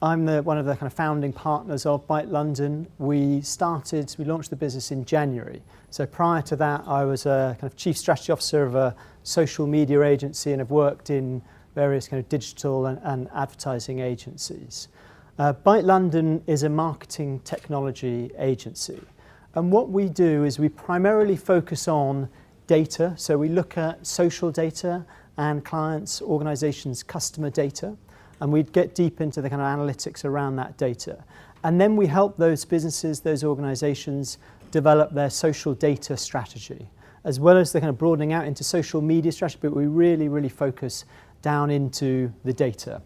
I'm one of the kind of founding partners of Byte London. We launched the business in January. So prior to that, I was a kind of chief strategy officer of a social media agency and have worked in various kind of digital and advertising agencies. Byte London is a marketing technology agency. And what we do is we primarily focus on data. So we look at social data and clients, organizations, customer data. And we'd get deep into the kind of analytics around that data. And then we help those businesses, those organizations, develop their social data strategy, as well as the kind of broadening out into social media strategy, but we really, really focus down into the data.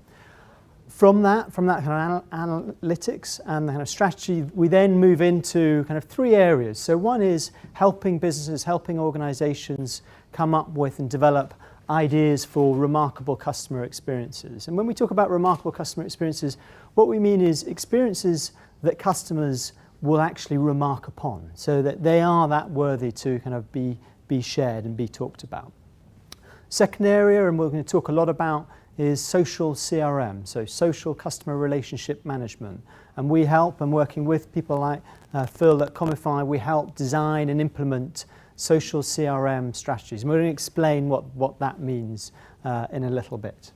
From that kind of analytics and the kind of strategy, we then move into kind of three areas. So one is helping businesses, helping organizations come up with and develop ideas for remarkable customer experiences. And when we talk about remarkable customer experiences, what we mean is experiences that customers will actually remark upon, so that they are that worthy to kind of be shared and be talked about. Second area, and we're going to talk a lot about, is social CRM, so social customer relationship management. And we help, and working with people like Phil at Comufy, we help design and implement social CRM strategies. And we're going to explain what that means in a little bit.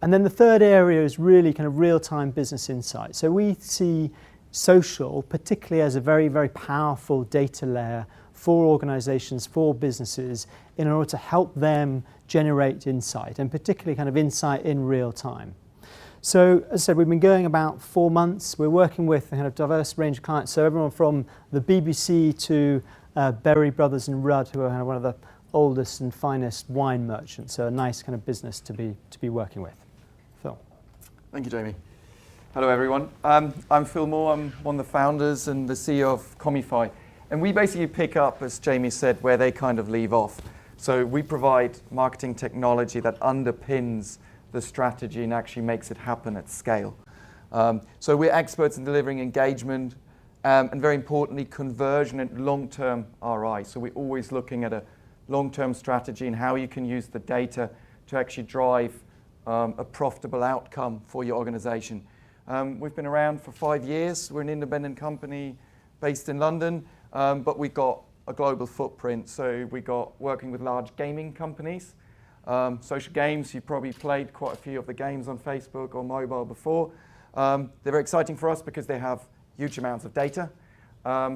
And then the third area is really kind of real-time business insight. So we see social, particularly as a very, very powerful data layer for organizations, for businesses, in order to help them generate insight, and particularly kind of insight in real time. So, as I said, we've been going about 4 months. We're working with a kind of diverse range of clients, so everyone from the BBC to Berry Brothers and Rudd, who are kind of one of the oldest and finest wine merchants. So a nice kind of business to be working with. Phil. Thank you, Jamie. Hello, everyone. I'm Phil Mohr. I'm one of the founders and the CEO of Comufy. And we basically pick up, as Jamie said, where they kind of leave off. So we provide marketing technology that underpins the strategy and actually makes it happen at scale. So we're experts in delivering engagement, and very importantly, conversion and long-term ROI. So we're always looking at a long-term strategy and how you can use the data to actually drive a profitable outcome for your organization. We've been around for 5 years. We're an independent company based in London, but we've got a global footprint. So we got working with large gaming companies, social games. You've probably played quite a few of the games on Facebook or mobile before. They're very exciting for us because they have huge amounts of data.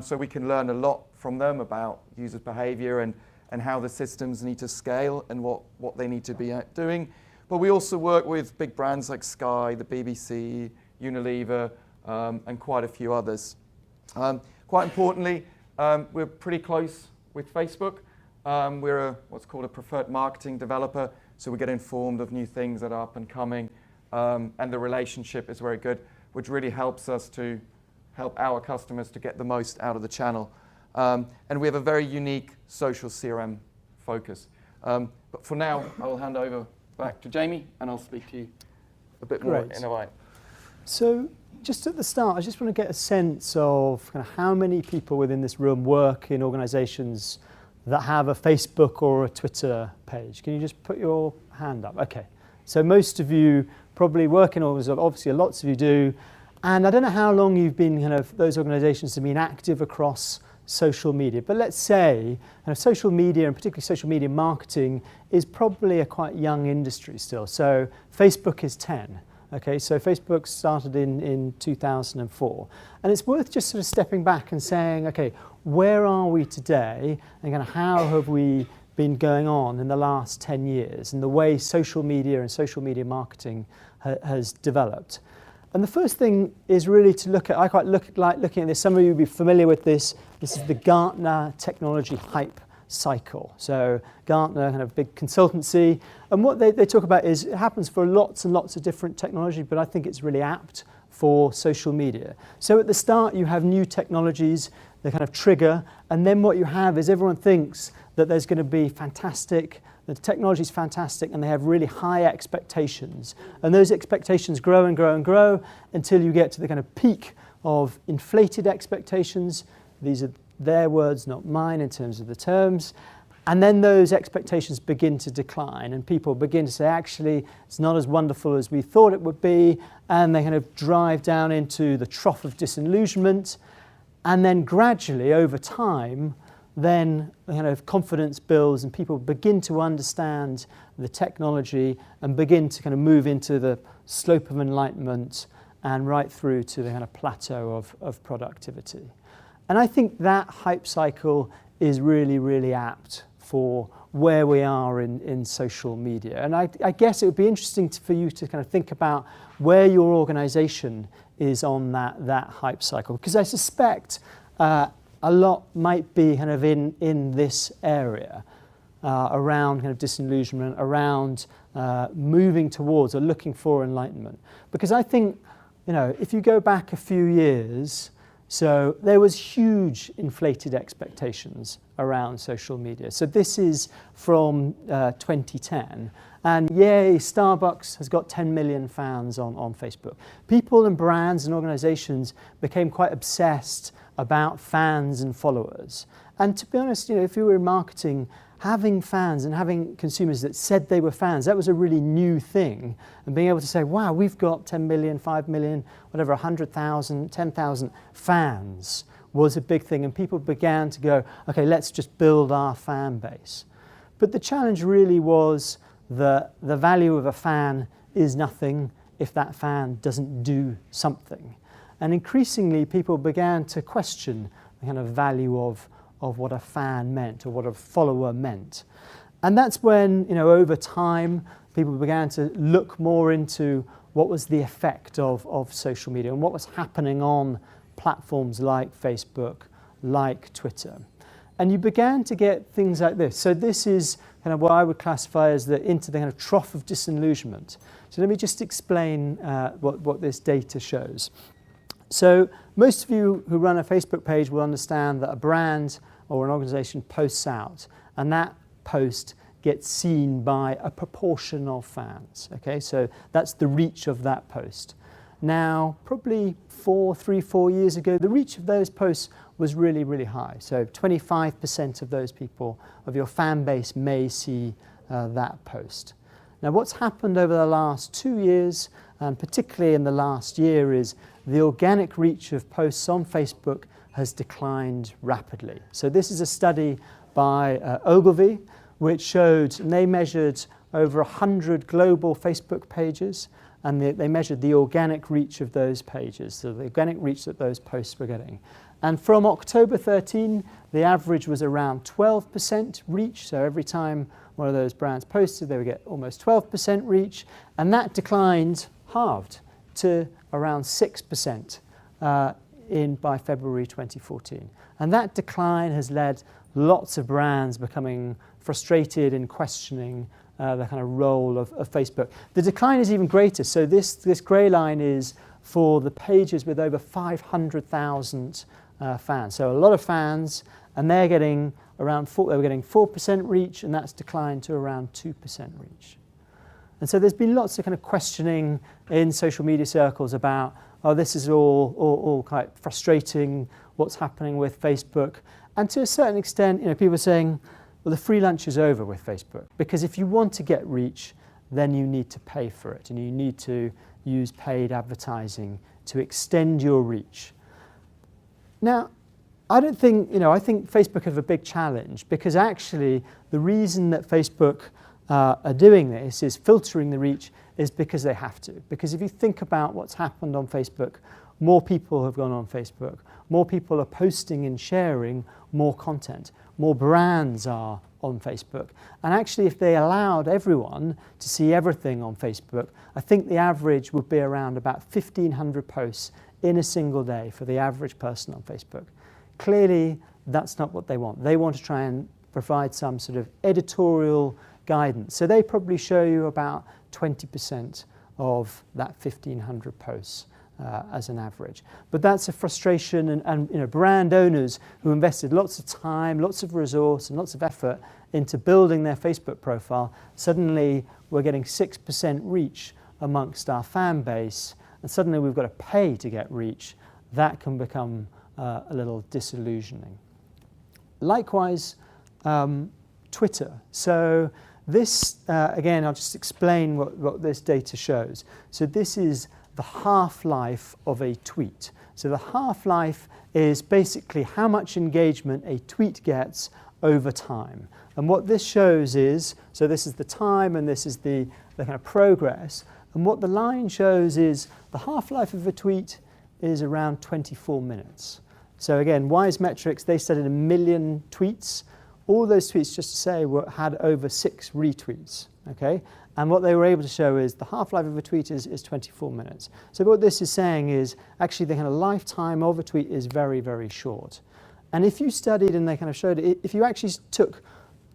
So we can learn a lot from them about user behavior and how the systems need to scale and what they need to be doing. But we also work with big brands like Sky, the BBC, Unilever, and quite a few others. Quite importantly, we're pretty close with Facebook. We're what's called a preferred marketing developer, so we get informed of new things that are up and coming, and the relationship is very good, which really helps us to help our customers to get the most out of the channel. And we have a very unique social CRM focus. But for now, I will hand over back to Jamie, and I'll speak to you a bit more in a while. So just at the start, I just want to get a sense of kind of how many people within this room work in organizations that have a Facebook or a Twitter page. Can you just put your hand up? Okay. So most of you probably work in organizations, obviously lots of you do. And I don't know how long you've been those organizations have been active across social media. But let's say social media, and particularly social media marketing, is probably a quite young industry still. So Facebook is 10. Okay, so Facebook started in 2004. And it's worth just sort of stepping back and saying, okay, where are we today, and kind of how have we been going on in the last 10 years, and the way social media and social media marketing has developed. And the first thing is really to look at, I quite like looking at this, some of you will be familiar with this. This is the Gartner technology hype cycle. So Gartner, kind of big consultancy, and what they talk about is it happens for lots and lots of different technology, but I think it's really apt for social media. So at the start you have new technologies, they kind of trigger, and then what you have is everyone thinks that there's going to be fantastic, the technology is fantastic, and they have really high expectations. And those expectations grow and grow and grow until you get to the kind of peak of inflated expectations. These are their words, not mine, in terms of the terms. And then those expectations begin to decline and people begin to say, actually, it's not as wonderful as we thought it would be. And they kind of drive down into the trough of disillusionment. And then gradually, over time, then kind of confidence builds and people begin to understand the technology and begin to kind of move into the slope of enlightenment and right through to the kind of plateau of productivity. And I think that hype cycle is really, really apt for where we are in social media. And I guess it would be interesting for you to kind of think about where your organization is on that hype cycle. Because I suspect a lot might be kind of in this area around kind of disillusionment, around moving towards or looking for enlightenment. Because I think, if you go back a few years, so there was huge inflated expectations around social media. So this is from 2010. And yay, Starbucks has got 10 million fans on Facebook. People and brands and organizations became quite obsessed about fans and followers. And to be honest, if you were in marketing, having fans and having consumers that said they were fans, that was a really new thing. And being able to say, wow, we've got 10 million, 5 million, whatever, 100,000, 10,000 fans was a big thing. And people began to go, okay, let's just build our fan base. But the challenge really was that the value of a fan is nothing if that fan doesn't do something. And increasingly, people began to question the kind of value of what a fan meant or what a follower meant. And that's when, over time, people began to look more into what was the effect of social media and what was happening on platforms like Facebook, like Twitter. And you began to get things like this. So this is kind of what I would classify as into the kind of trough of disillusionment. So let me just explain what this data shows. So most of you who run a Facebook page will understand that a brand or an organization posts out, and that post gets seen by a proportion of fans. Okay, so that's the reach of that post. Now, probably 4 years ago, the reach of those posts was really, really high. So 25% of those people, of your fan base, may see that post. Now, what's happened over the last 2 years, and particularly in the last year, is the organic reach of posts on Facebook has declined rapidly. So this is a study by Ogilvy, which showed, and they measured over 100 global Facebook pages, and they measured the organic reach of those pages, so the organic reach that those posts were getting. And from October 13, the average was around 12% reach, so every time one of those brands posted, they would get almost 12% reach, and that declined, halved, to around 6% by February 2014. And that decline has led lots of brands becoming frustrated and questioning the kind of role of Facebook. The decline is even greater. So this grey line is for the pages with over 500,000 fans. So a lot of fans, and they're getting around they were getting 4% reach, and that's declined to around 2% reach. And so there's been lots of kind of questioning in social media circles about, oh, this is all quite frustrating, what's happening with Facebook. And to a certain extent, people are saying, well, the free lunch is over with Facebook. Because if you want to get reach, then you need to pay for it. And you need to use paid advertising to extend your reach. Now, I think Facebook have a big challenge, because actually the reason that Facebook are doing this is filtering the reach is because they have to. Because if you think about what's happened on Facebook, more people have gone on Facebook, more people are posting and sharing more content, more brands are on Facebook. And actually, if they allowed everyone to see everything on Facebook, I think the average would be around about 1,500 posts in a single day for the average person on Facebook. Clearly, that's not what they want. They want to try and provide some sort of editorial guidance. So they probably show you about 20% of that 1,500 posts as an average. But that's a frustration, and brand owners who invested lots of time, lots of resource, and lots of effort into building their Facebook profile, suddenly we're getting 6% reach amongst our fan base, and suddenly we've got to pay to get reach. That can become a little disillusioning. Likewise, Twitter. So this, again, I'll just explain what this data shows. So this is the half-life of a tweet. So the half-life is basically how much engagement a tweet gets over time. And what this shows is, so this is the time and this is the kind of progress. And what the line shows is the half-life of a tweet is around 24 minutes. So again, Wise Metrics, they studied 1 million tweets. All those tweets, just to say, had over 6 retweets, okay? And what they were able to show is the half-life of a tweet is 24 minutes. So what this is saying is actually the kind of lifetime of a tweet is very, very short. And if you studied, and they kind of showed it, if you actually took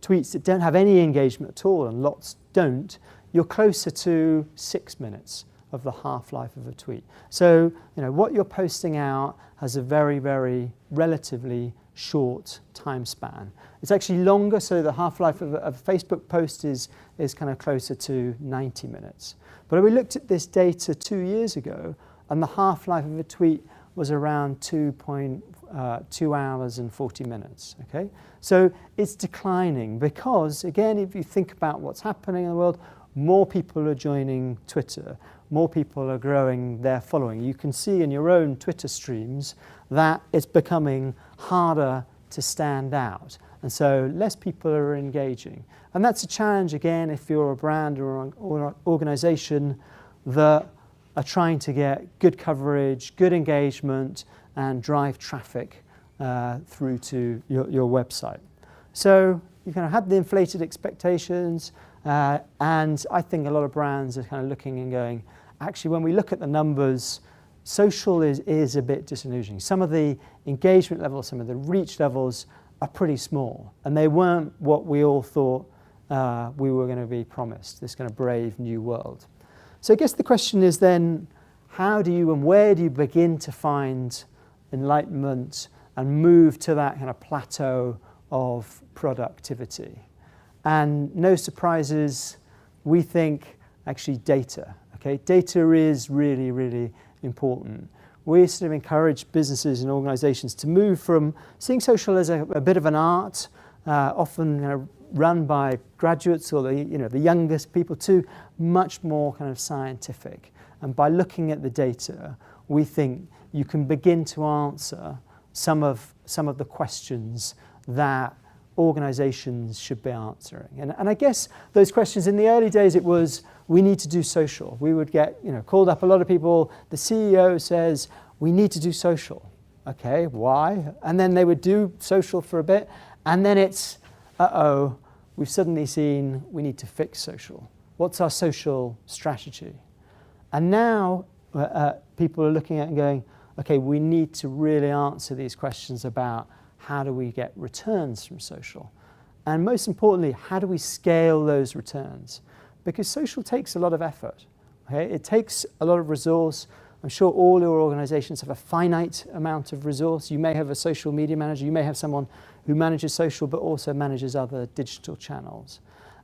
tweets that don't have any engagement at all, and lots don't, you're closer to 6 minutes of the half-life of a tweet. So, what you're posting out has a very, very relatively short time span. It's actually longer, so the half-life of a Facebook post is kind of closer to 90 minutes. But we looked at this data 2 years ago, and the half-life of a tweet was around 2 hours and 40 minutes, okay? So it's declining because, again, if you think about what's happening in the world, more people are joining Twitter, more people are growing their following. You can see in your own Twitter streams that it's becoming harder to stand out. And so less people are engaging. And that's a challenge, again, if you're a brand or an organization that are trying to get good coverage, good engagement, and drive traffic through to your website. So you kind of had the inflated expectations, and I think a lot of brands are kind of looking and going, actually, when we look at the numbers, social is a bit disillusioning. Some of the engagement levels, some of the reach levels are pretty small, and they weren't what we all thought we were going to be promised, this kind of brave new world. So I guess the question is then, how do you and where do you begin to find enlightenment and move to that kind of plateau of productivity? And no surprises, we think actually data. Okay, data is really, really important. We sort of encourage businesses and organizations to move from seeing social as a bit of an art, often run by graduates or the youngest people, to much more kind of scientific. And by looking at the data, we think you can begin to answer some of the questions that organizations should be answering. And I guess those questions in the early days, it was, we need to do social. We would get called up, a lot of people, the CEO says, we need to do social. Okay, why? And then they would do social for a bit, and then it's, we've suddenly seen we need to fix social. What's our social strategy? And now people are looking at it and going, okay, we need to really answer these questions about how do we get returns from social? And most importantly, how do we scale those returns? Because social takes a lot of effort. Okay? It takes a lot of resource. I'm sure all your organizations have a finite amount of resource. You may have a social media manager. You may have someone who manages social but also manages other digital channels.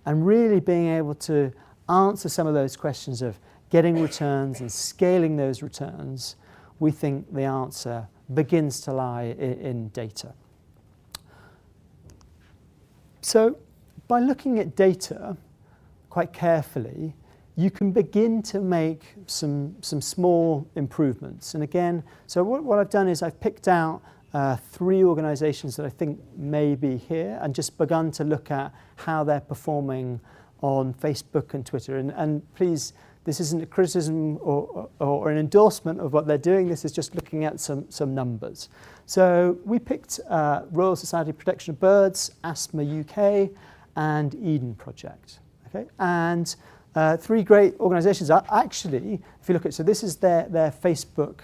And really being able to answer some of those questions of getting returns and scaling those returns, we think the answer begins to lie in data. So by looking at data quite carefully, you can begin to make some small improvements. And again, so what I've done is I've picked out 3 organizations that I think may be here and just begun to look at how they're performing on Facebook and Twitter. And please, this isn't a criticism or an endorsement of what they're doing. This is just looking at some numbers. So we picked Royal Society for Protection of Birds, Asthma UK, and Eden Project. Okay? And 3 great organizations are actually, if you look at, so this is their Facebook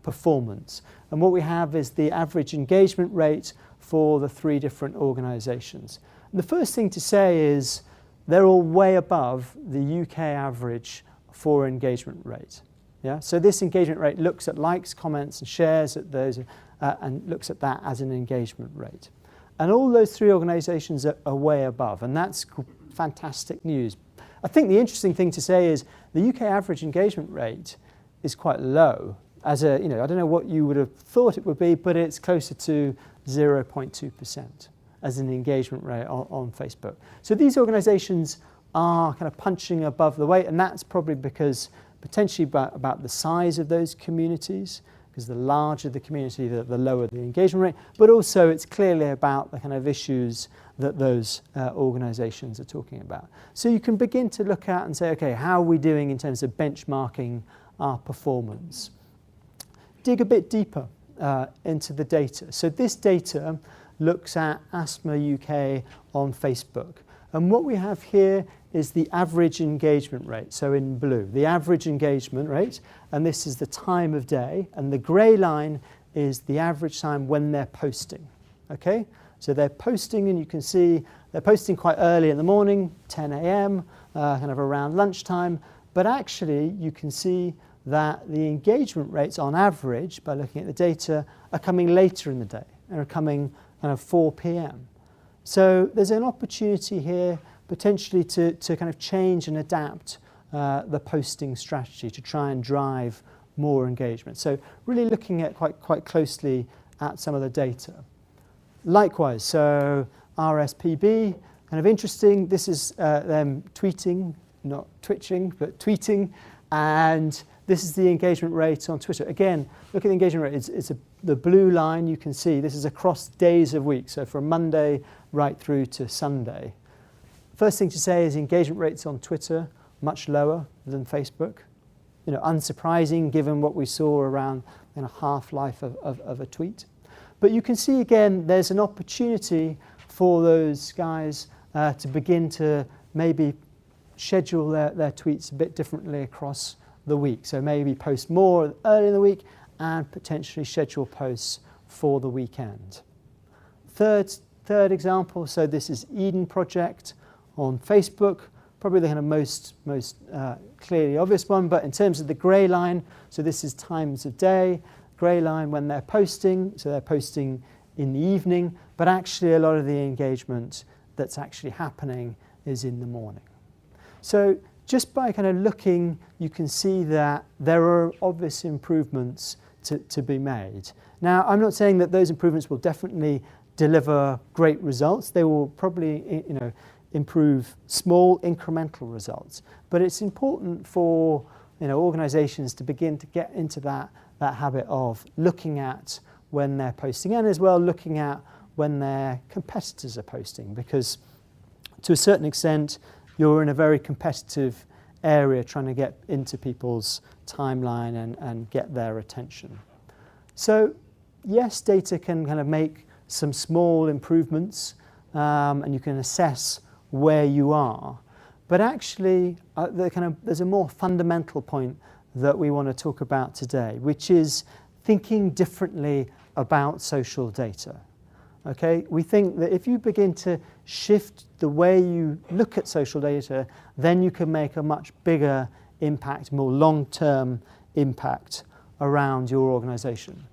performance. And what we have is the average engagement rate for the 3 different organizations. And the first thing to say is they're all way above the UK average for engagement rate. Yeah? So this engagement rate looks at likes, comments, and shares at those, and looks at that as an engagement rate. And all those 3 organizations are way above, and that's fantastic news. I think the interesting thing to say is the UK average engagement rate is quite low. As I don't know what you would have thought it would be, but it's closer to 0.2%. as an engagement rate on Facebook. So these organisations are kind of punching above the weight, and that's probably because potentially about the size of those communities, because the larger the community, the lower the engagement rate, but also it's clearly about the kind of issues that those organisations are talking about. So you can begin to look at and say, okay, how are we doing in terms of benchmarking our performance? Dig a bit deeper into the data. So this data looks at Asthma UK on Facebook. And what we have here is the average engagement rate, so in blue, the average engagement rate, and this is the time of day, and the grey line is the average time when they're posting, okay? So they're posting, and you can see they're posting quite early in the morning, 10 a.m., kind of around lunchtime, but actually you can see that the engagement rates on average, by looking at the data, are coming later in the day, and are coming kind of 4 p.m. So there's an opportunity here potentially to kind of change and adapt the posting strategy to try and drive more engagement. So really looking at quite closely at some of the data. Likewise, so RSPB, kind of interesting. This is them tweeting, not twitching, but tweeting. And this is the engagement rate on Twitter. Again, look at the engagement rate. It's the blue line you can see. This is across days of week, so from Monday right through to Sunday. First thing to say is engagement rates on Twitter much lower than Facebook. You know, unsurprising given what we saw around half-life of a tweet. But you can see again there's an opportunity for those guys to begin to maybe schedule their tweets a bit differently across the week. So maybe post more early in the week and potentially schedule posts for the weekend. Third example, so this is Eden Project on Facebook, probably the kind of most clearly obvious one, but in terms of the grey line, so this is times of day, grey line when they're posting, so they're posting in the evening, but actually a lot of the engagement that's actually happening is in the morning. So just by kind of looking, you can see that there are obvious improvements to be made. Now, I'm not saying that those improvements will definitely deliver great results. They will probably, improve small incremental results. But it's important for organisations to begin to get into that habit of looking at when they're posting, and as well looking at when their competitors are posting, because to a certain extent you're in a very competitive area trying to get into people's timeline and get their attention. So yes, data can kind of make some small improvements and you can assess where you are, but actually there's a more fundamental point that we want to talk about today, which is thinking differently about social data. Okay, we think that if you begin to shift the way you look at social data, then you can make a much bigger impact, more long-term impact around your organisation.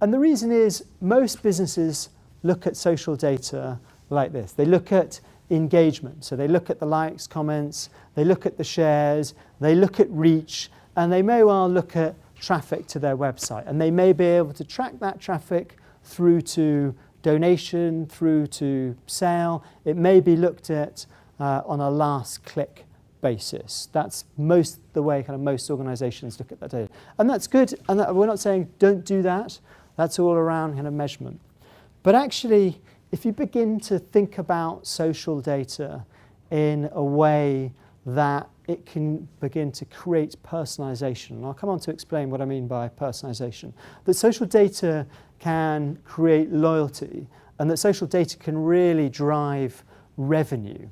And the reason is most businesses look at social data like this. They look at engagement, so they look at the likes, comments, they look at the shares, they look at reach, and they may well look at traffic to their website, and they may be able to track that traffic through to donation, through to sale. It may be looked at on a last click basis. That's the way kind of most organisations look at that data, and that's good. And we're not saying don't do that. That's all around kind of measurement. But actually, if you begin to think about social data in a way that it can begin to create personalisation, and I'll come on to explain what I mean by personalisation, that social data can create loyalty and that social data can really drive revenue,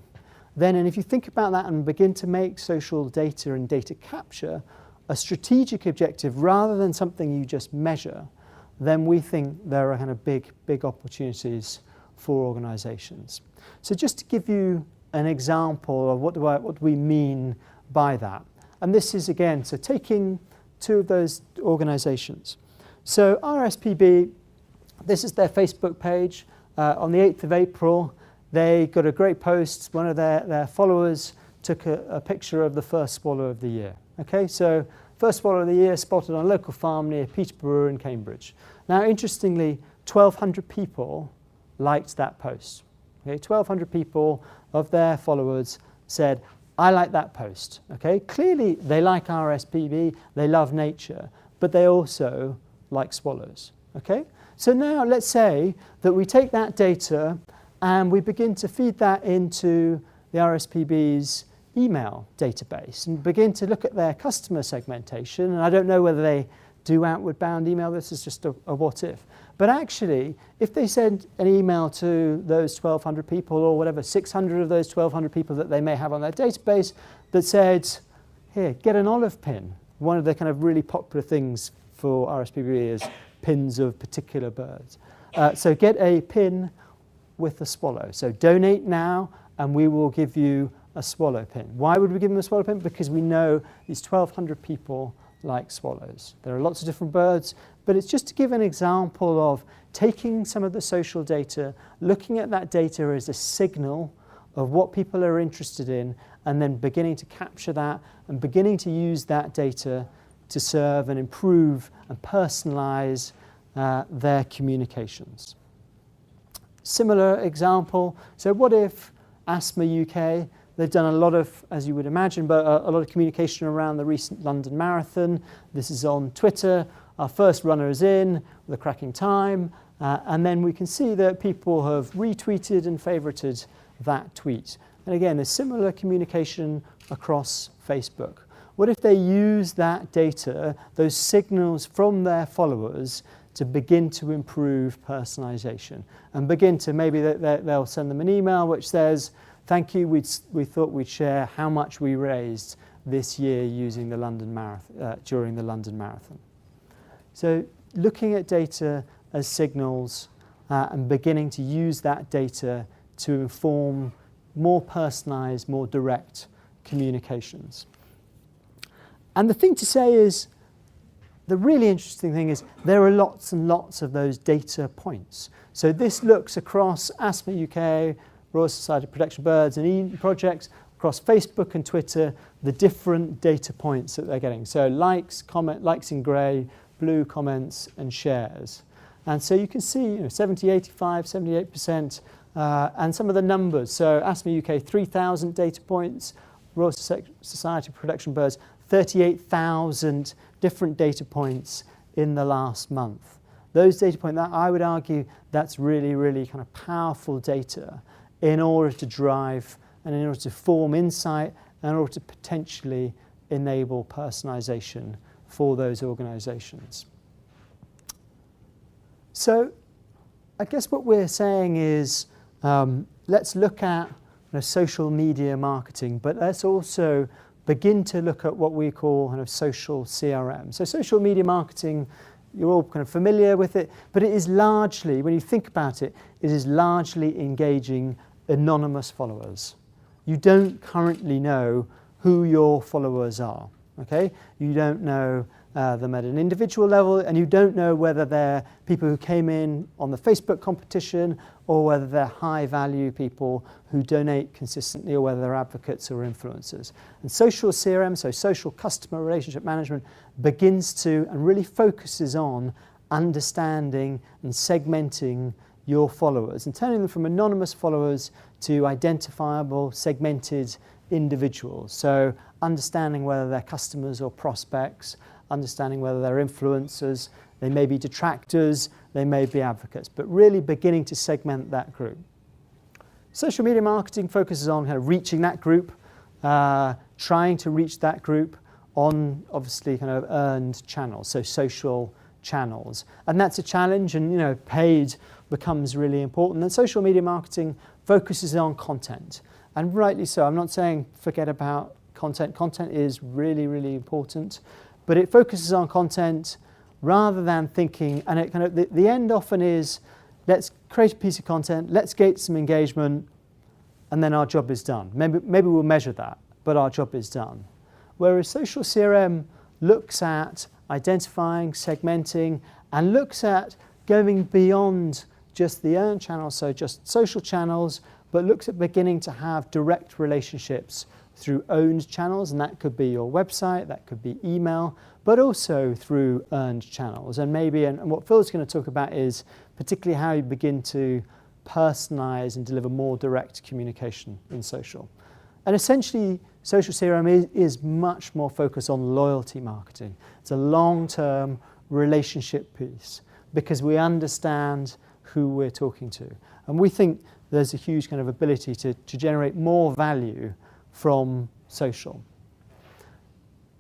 then, and if you think about that and begin to make social data and data capture a strategic objective rather than something you just measure, then we think there are kind of big opportunities for organisations. So just to give you an example of what do we mean by that, and this is again, so taking two of those organisations. So RSPB, this is their Facebook page. On the 8th of April, they got a great post. One of their followers took a picture of the first swallow of the year. Okay, so first swallow of the year spotted on a local farm near Peterborough in Cambridge. Now, interestingly, 1,200 people liked that post. Okay, 1,200 people of their followers said, I like that post. Okay, clearly they like RSPB, they love nature, but they also like swallows. Okay, so now let's say that we take that data and we begin to feed that into the RSPB's email database and begin to look at their customer segmentation. And I don't know whether they do outward bound email, this is just a what if. But actually, if they send an email to those 1,200 people or whatever, 600 of those 1,200 people that they may have on their database that said, here, get an olive pin. One of the kind of really popular things for RSPB is pins of particular birds. So get a pin with a swallow. So donate now and we will give you a swallow pin. Why would we give them a swallow pin? Because we know these 1,200 people like swallows. There are lots of different birds, but it's just to give an example of taking some of the social data, looking at that data as a signal of what people are interested in, and then beginning to capture that and beginning to use that data to serve and improve and personalize their communications. Similar example, so what if Asthma UK, they've done a lot of, as you would imagine, but a lot of communication around the recent London Marathon. This is on Twitter. Our first runner is in with a cracking time. And then we can see that people have retweeted and favorited that tweet. And again, there's similar communication across Facebook. What if they use that data, those signals from their followers, to begin to improve personalization and begin to, maybe they'll send them an email which says, thank you, we thought we'd share how much we raised this year using the London Marathon, during the London Marathon. So looking at data as signals and beginning to use that data to inform more personalized, more direct communications. And the thing to say is, the really interesting thing is there are lots and lots of those data points. So this looks across Asthma UK, Royal Society of Protection of Birds and Eden projects, across Facebook and Twitter, the different data points that they're getting. So likes in grey, blue comments and shares. And so you can see 70, 85, 78%, and some of the numbers. So Asthma UK, 3,000 data points, Royal Society of Protection of Birds, 38,000 different data points in the last month. Those data points, I would argue, that's really, really kind of powerful data in order to drive and in order to form insight and in order to potentially enable personalization for those organizations. So I guess what we're saying is let's look at social media marketing, but let's also begin to look at what we call kind of social CRM. So social media marketing, you're all kind of familiar with it, but it is largely, when you think about it, it is largely engaging anonymous followers. You don't currently know who your followers are, okay? You don't know them at an individual level, and you don't know whether they're people who came in on the Facebook competition or whether they're high-value people who donate consistently or whether they're advocates or influencers. And social CRM, so social customer relationship management, begins to and really focuses on understanding and segmenting your followers and turning them from anonymous followers to identifiable, segmented individuals. So understanding whether they're customers or prospects, understanding whether they're influencers, they may be detractors, they may be advocates, but really beginning to segment that group. Social media marketing focuses on kind of reaching that group, trying to reach that group on obviously kind of earned channels, so social channels. And that's a challenge, and paid becomes really important. And social media marketing focuses on content. And rightly so. I'm not saying forget about content. Content is really, really important. But it focuses on content rather than thinking, and it kind of the end often is, let's create a piece of content, let's get some engagement, and then our job is done. Maybe we'll measure that, but our job is done. Whereas social CRM looks at identifying, segmenting, and looks at going beyond just the earned channels, so just social channels, but looks at beginning to have direct relationships through owned channels, and that could be your website, that could be email, but also through earned channels. And maybe, and what Phil's going to talk about is particularly how you begin to personalize and deliver more direct communication in social. And essentially, social CRM is much more focused on loyalty marketing. It's a long-term relationship piece because we understand who we're talking to. And we think there's a huge kind of ability to generate more value from social.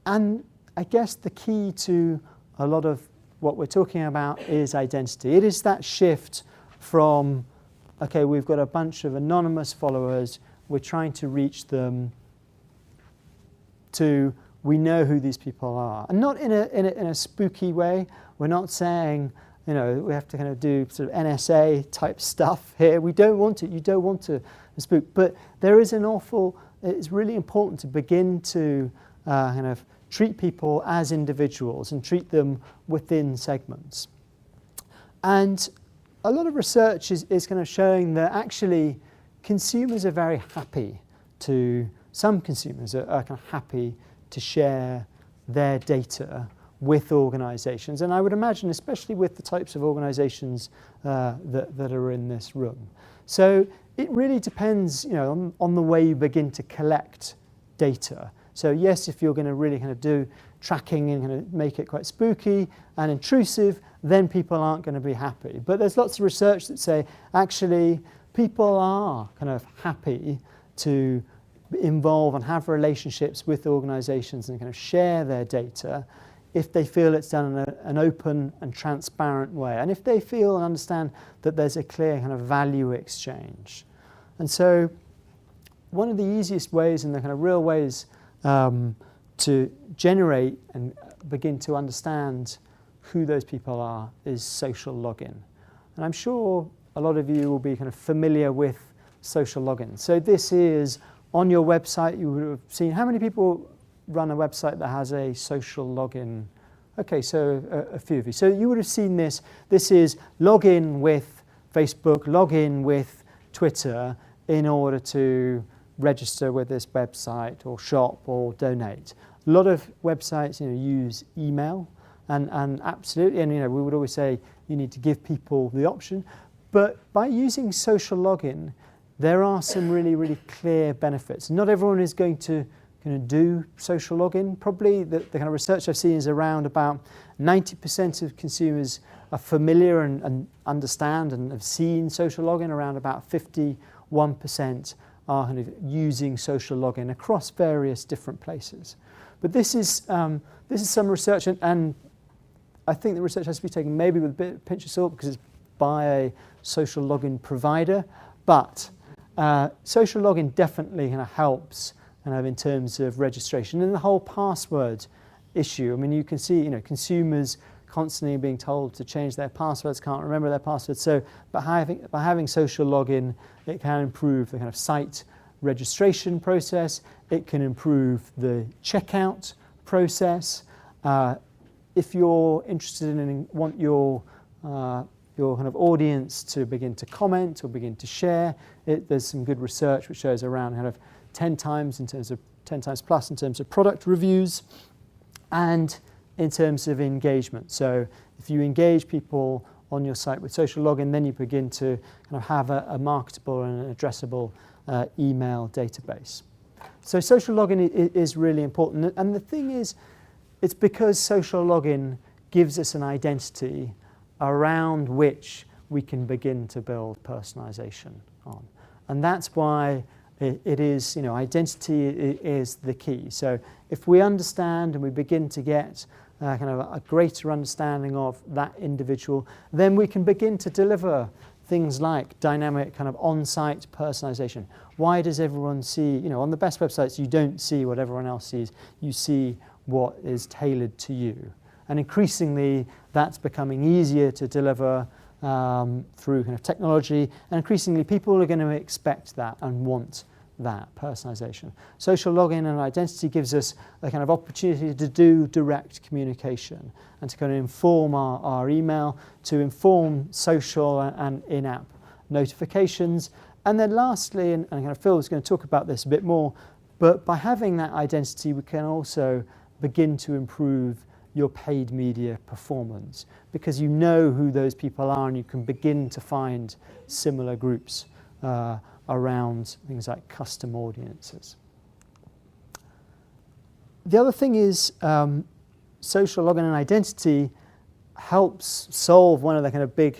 And I guess the key to a lot of what we're talking about is identity. It is that shift from, okay, we've got a bunch of anonymous followers, we're trying to reach them, to we know who these people are. And not in a spooky way. We're not saying, you know, we have to kind of do sort of NSA type stuff here. We don't want it. You don't want to spook. But there is it's really important to begin to kind of treat people as individuals and treat them within segments. And a lot of research is kind of showing that actually consumers are very happy some consumers are kind of happy to share their data with organizations. And I would imagine, especially with the types of organizations that are in this room. So it really depends, you know, on the way you begin to collect data. So yes, if you're going to really kind of do tracking and kind of make it quite spooky and intrusive, then people aren't going to be happy. But there's lots of research that say actually people are kind of happy to involve and have relationships with organizations and kind of share their data if they feel it's done in an open and transparent way, and if they feel and understand that there's a clear kind of value exchange. And so one of the easiest ways and the kind of real ways to generate and begin to understand who those people are is social login. And I'm sure a lot of you will be kind of familiar with social login. So this is on your website. You would have seen, how many people run a website that has a social login? Okay, so a few of you. So you would have seen this. This is login with Facebook, login with Twitter in order to register with this website or shop or donate. A lot of websites, you know, use email, and absolutely, and you know, we would always say you need to give people the option. But by using social login, there are some really, really clear benefits. Not everyone is going to do social login. Probably the kind of research I've seen is around about 90% of consumers are familiar and understand and have seen social login. Around about 51% are kind of using social login across various different places. But this is some research, and I think the research has to be taken maybe with a bit of pinch of salt because it's by a social login provider. But social login definitely kind of helps in terms of registration and the whole password issue. I mean, you can see, you know, consumers constantly being told to change their passwords, can't remember their passwords. So, by having social login, it can improve the kind of site registration process. It can improve the checkout process. If you're interested in and want your kind of audience to begin to comment or begin to share, there's some good research which shows around kind of 10 times plus in terms of product reviews and in terms of engagement. So if you engage people on your site with social login, then you begin to kind of have a marketable and an addressable email database. So social login is really important. And the thing is, it's because social login gives us an identity around which we can begin to build personalization on. And that's why it is, you know, identity is the key. So if we understand and we begin to get kind of a greater understanding of that individual, then we can begin to deliver things like dynamic kind of on-site personalization. Why does everyone see, you know, on the best websites, you don't see what everyone else sees. You see what is tailored to you. And increasingly, that's becoming easier to deliver through kind of technology. And increasingly, people are going to expect that and want that personalization. Social login and identity gives us a kind of opportunity to do direct communication and to kind of inform our email, to inform social and in-app notifications. And then lastly, and kind of Phil is going to talk about this a bit more, but by having that identity, we can also begin to improve your paid media performance, because you know who those people are and you can begin to find similar groups around things like custom audiences. The other thing is social login and identity helps solve one of the kind of big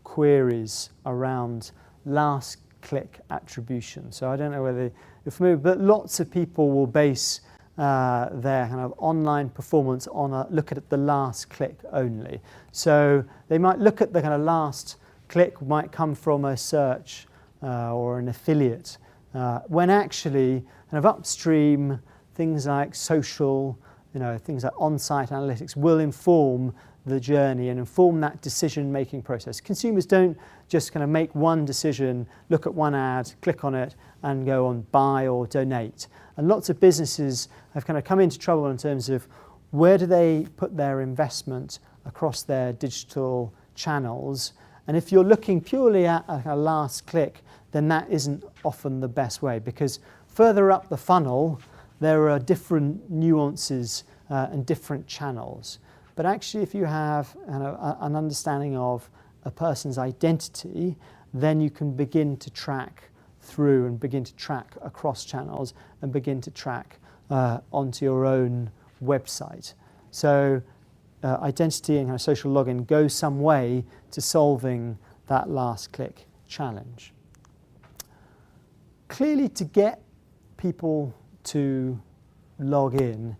queries around last click attribution. So I don't know whether you're familiar, but lots of people will base their kind of online performance on a look at the last click only. So they might look at the kind of last click might come from a search or an affiliate, when actually kind of upstream things like social, things like on-site analytics will inform the journey and inform that decision-making process. Consumers don't just kind of make one decision, look at one ad, click on it, and go on buy or donate. And lots of businesses have kind of come into trouble in terms of where do they put their investment across their digital channels. And if you're looking purely at a last click, then that isn't often the best way, because further up the funnel, there are different nuances and different channels. But actually, if you have an understanding of a person's identity, then you can begin to track through and begin to track across channels and begin to track onto your own website. So identity and social login go some way to solving that last click challenge. Clearly, to get people to log in,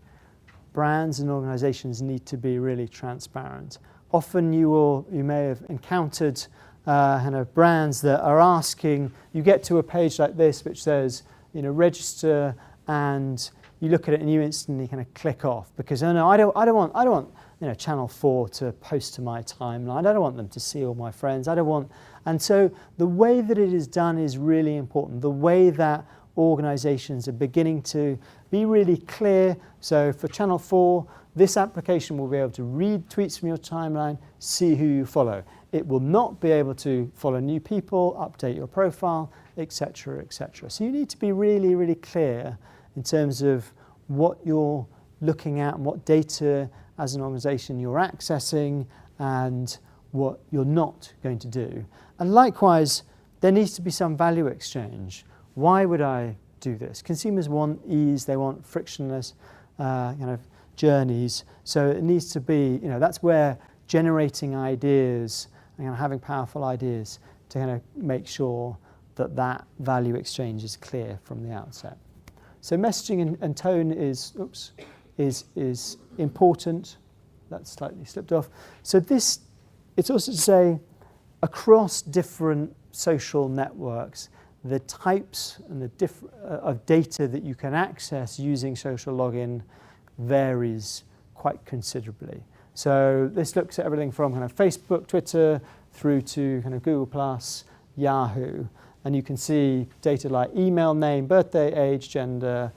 brands and organizations need to be really transparent. Often you may have encountered brands that are asking, you get to a page like this which says, register, and you look at it and you instantly kind of click off because, oh no, I don't want Channel 4 to post to my timeline. I don't want them to see all my friends. And so the way that it is done is really important. The way that organizations are beginning to be really clear. So for Channel 4, this application will be able to read tweets from your timeline, see who you follow. It will not be able to follow new people, update your profile, etc., etc. So you need to be really, really clear in terms of what you're looking at and what data as an organization you're accessing and what you're not going to do. And likewise, there needs to be some value exchange. Why would I do this? Consumers want ease, they want frictionless journeys. So it needs to be, that's where generating ideas and having powerful ideas to kind of make sure that value exchange is clear from the outset. So messaging and tone is important. That's slightly slipped off. So it's also to say across different social networks, the types and the of data that you can access using social login varies quite considerably. So this looks at everything from kind of Facebook, Twitter, through to kind of Google+, Yahoo, and you can see data like email name, birthday, age, gender,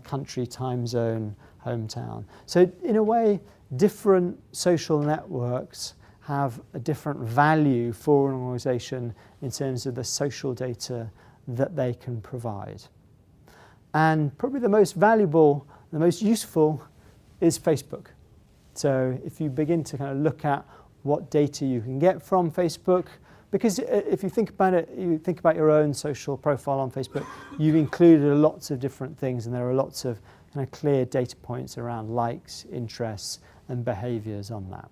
country, time zone, hometown. So in a way, different social networks have a different value for an organization in terms of the social data that they can provide. And probably the most valuable, the most useful is Facebook. So if you begin to kind of look at what data you can get from Facebook, because if you think about it, you think about your own social profile on Facebook, you've included lots of different things and there are lots of kind of clear data points around likes, interests, and behaviors on that.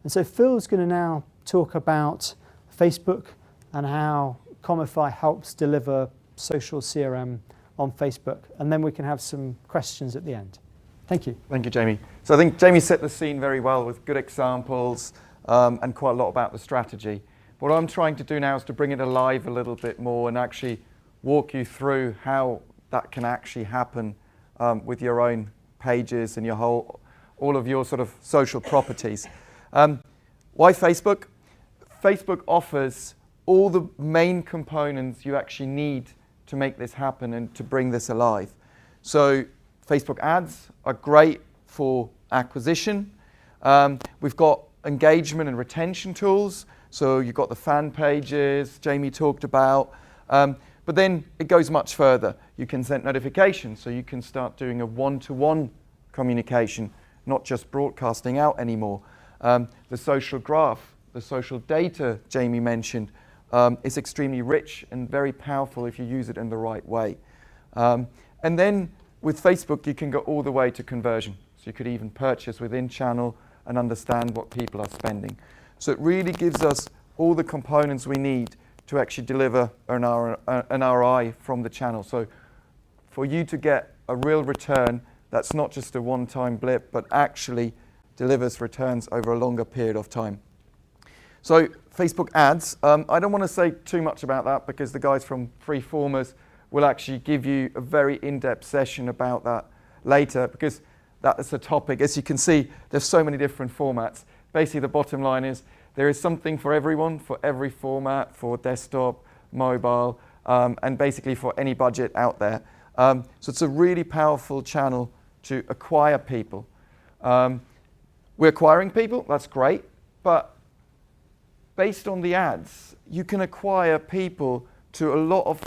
And so Phil's going to now talk about Facebook and how Comufy helps deliver social CRM on Facebook, and then we can have some questions at the end. Thank you. Thank you, Jamie. So I think Jamie set the scene very well with good examples and quite a lot about the strategy. What I'm trying to do now is to bring it alive a little bit more and actually walk you through how that can actually happen with your own pages and all of your sort of social properties. Why Facebook? Facebook offers all the main components you actually need to make this happen and to bring this alive. So Facebook ads are great for acquisition. We've got engagement and retention tools. So you've got the fan pages Jamie talked about. But then it goes much further. You can send notifications, so you can start doing a one-to-one communication not just broadcasting out anymore. The social graph, the social data Jamie mentioned, is extremely rich and very powerful if you use it in the right way. And then with Facebook, you can go all the way to conversion. So you could even purchase within channel and understand what people are spending. So it really gives us all the components we need to actually deliver an ROI from the channel. So for you to get a real return, that's not just a one-time blip, but actually delivers returns over a longer period of time. So Facebook ads, I don't want to say too much about that because the guys from Freeformers will actually give you a very in-depth session about that later, because that is a topic. As you can see, there's so many different formats. Basically, the bottom line is there is something for everyone, for every format, for desktop, mobile, and basically for any budget out there. So it's a really powerful channel to acquire people. We're acquiring people, that's great, but based on the ads, you can acquire people to a lot of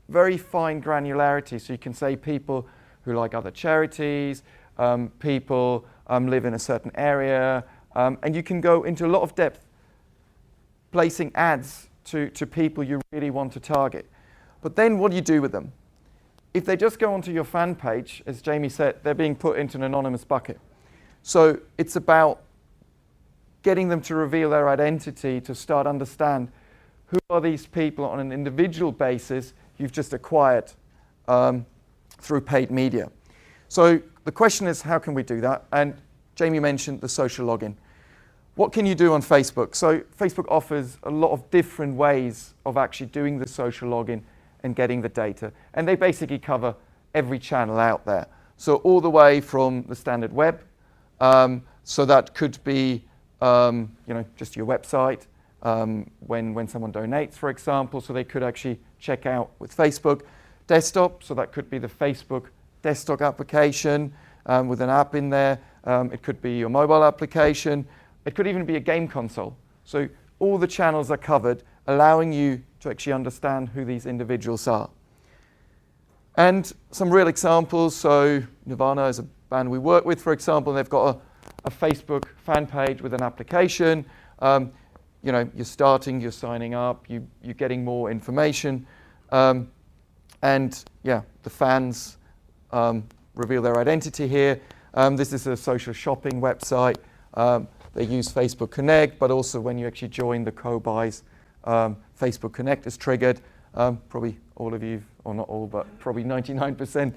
very fine granularity. So you can say people who like other charities, people live in a certain area, and you can go into a lot of depth placing ads to people you really want to target. But then what do you do with them? If they just go onto your fan page, as Jamie said, they're being put into an anonymous bucket. So it's about getting them to reveal their identity, to start understand who are these people on an individual basis you've just acquired through paid media. So the question is, how can we do that? And Jamie mentioned the social login. What can you do on Facebook? So Facebook offers a lot of different ways of actually doing the social login and getting the data. And they basically cover every channel out there. So all the way from the standard web. So that could be just your website when someone donates, for example. So they could actually check out with Facebook. Desktop, so that could be the Facebook desktop application with an app in there. It could be your mobile application. It could even be a game console. So all the channels are covered, allowing you to actually understand who these individuals are. And some real examples. So Nirvana is a band we work with, for example, and they've got a Facebook fan page with an application. You're starting, you're signing up, you're getting more information. And yeah, the fans reveal their identity here. This is a social shopping website. They use Facebook Connect, but also when you actually join the co-buys, Facebook Connect is triggered. Probably all of you, or not all, but probably 99%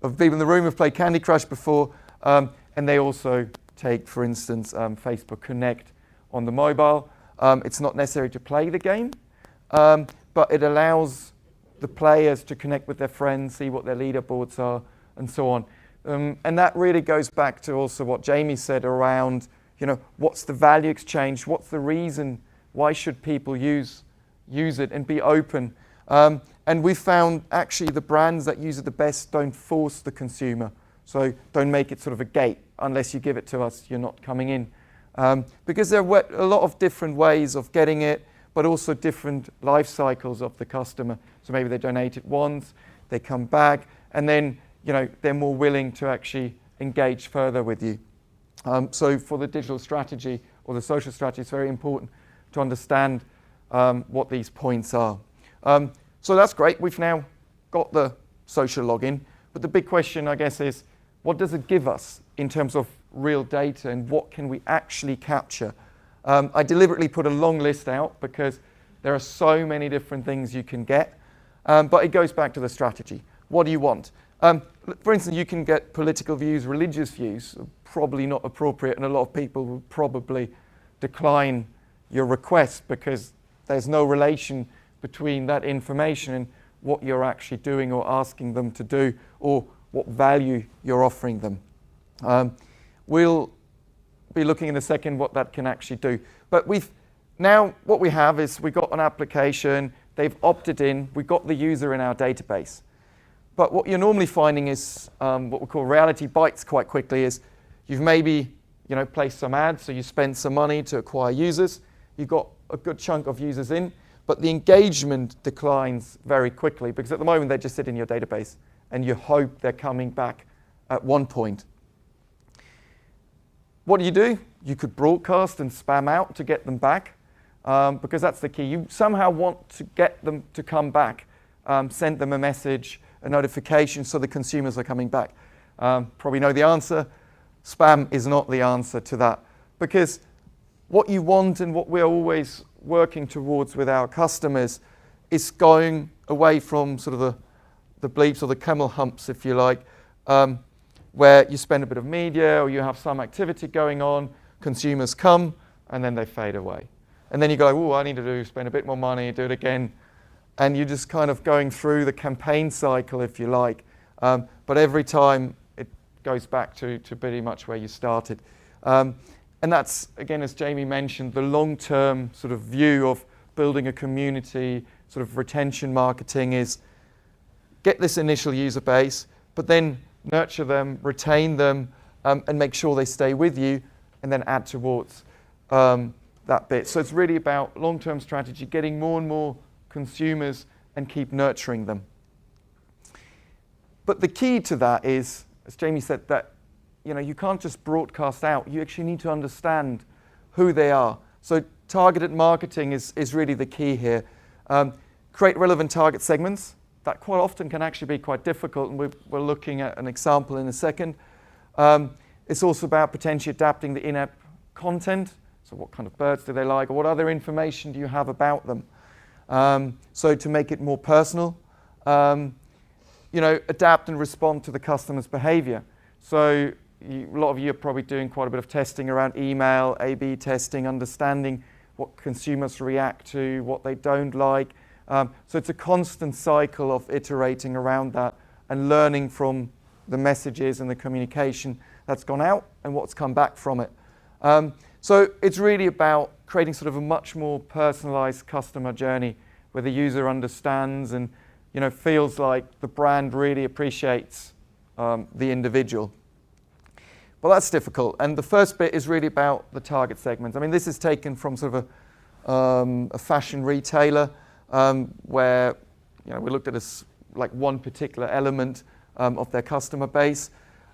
of people in the room have played Candy Crush before. And they also take, for instance, Facebook Connect on the mobile. It's not necessary to play the game, but it allows the players to connect with their friends, see what their leaderboards are, and so on. And that really goes back to also what Jamie said around, what's the value exchange? What's the reason? Why should people use it and be open? And we found actually the brands that use it the best don't force the consumer. So don't make it sort of a gate. Unless you give it to us, you're not coming in. Because there are a lot of different ways of getting it, but also different life cycles of the customer. So maybe they donate it once, they come back, and then they're more willing to actually engage further with you. So for the digital strategy or the social strategy, it's very important to understand what these points are. So that's great. We've now got the social login. But the big question, I guess, is what does it give us in terms of real data and what can we actually capture? I deliberately put a long list out because there are so many different things you can get. But it goes back to the strategy. What do you want? For instance, you can get political views, religious views, probably not appropriate, and a lot of people will probably decline your request because there's no relation between that information and what you're actually doing or asking them to do, or what value you're offering them. We'll be looking in a second what that can actually do. But what we have is we've got an application, they've opted in, we've got the user in our database. But what you're normally finding is what we call reality bites quite quickly is you've maybe placed some ads, so you spend some money to acquire users, you've got a good chunk of users in, but the engagement declines very quickly because at the moment they just sit in your database and you hope they're coming back at one point. what do? You could broadcast and spam out to get them back, because that's the key. You somehow want to get them to come back. Send them a message, a notification, so the consumers are coming back. Probably know the answer. Spam is not the answer to that, because what you want and what we're always working towards with our customers is going away from sort of the bleeps or the camel humps, if you like, where you spend a bit of media or you have some activity going on, consumers come, and then they fade away. And then you go, oh, I need to spend a bit more money, do it again. And you're just kind of going through the campaign cycle, if you like. But every time it goes back to pretty much where you started. And that's, again, as Jamie mentioned, the long-term sort of view of building a community, sort of retention marketing is get this initial user base, but then nurture them, retain them, and make sure they stay with you, and then add towards that bit. So it's really about long-term strategy, getting more and more consumers and keep nurturing them. But the key to that is, as Jamie said, that you can't just broadcast out. You actually need to understand who they are. So targeted marketing is really the key here. Create relevant target segments. That quite often can actually be quite difficult, and we're looking at an example in a second. It's also about potentially adapting the in-app content. So what kind of birds do they like, or what other information do you have about them? So to make it more personal, adapt and respond to the customer's behavior. So a lot of you are probably doing quite a bit of testing around email, A/B testing, understanding what consumers react to, what they don't like. So it's a constant cycle of iterating around that and learning from the messages and the communication that's gone out and what's come back from it. So it's really about creating sort of a much more personalized customer journey where the user understands and feels like the brand really appreciates the individual. Well, that's difficult. And the first bit is really about the target segments. I mean, this is taken from sort of a fashion retailer where we looked at like one particular element of their customer base.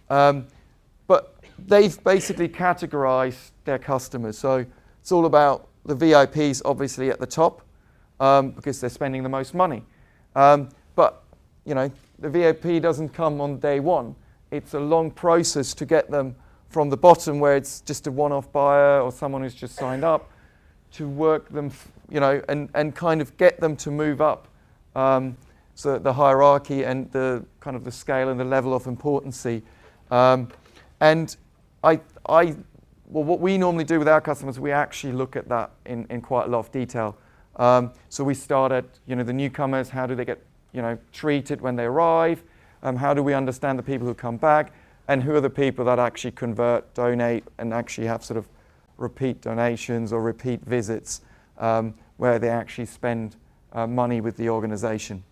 But they've basically categorized their customers. So it's all about the VIPs, obviously, at the top because they're spending the most money. But the VIP doesn't come on day one. It's a long process to get them from the bottom where it's just a one-off buyer or someone who's just signed up to work them, and kind of get them to move up. So the hierarchy and the kind of the scale and the level of importancy. And what we normally do with our customers, we actually look at that in quite a lot of detail. So we start at, the newcomers, how do they get, treated when they arrive? How do we understand the people who come back? And who are the people that actually convert, donate, and actually have sort of repeat donations or repeat visits where they actually spend money with the organization?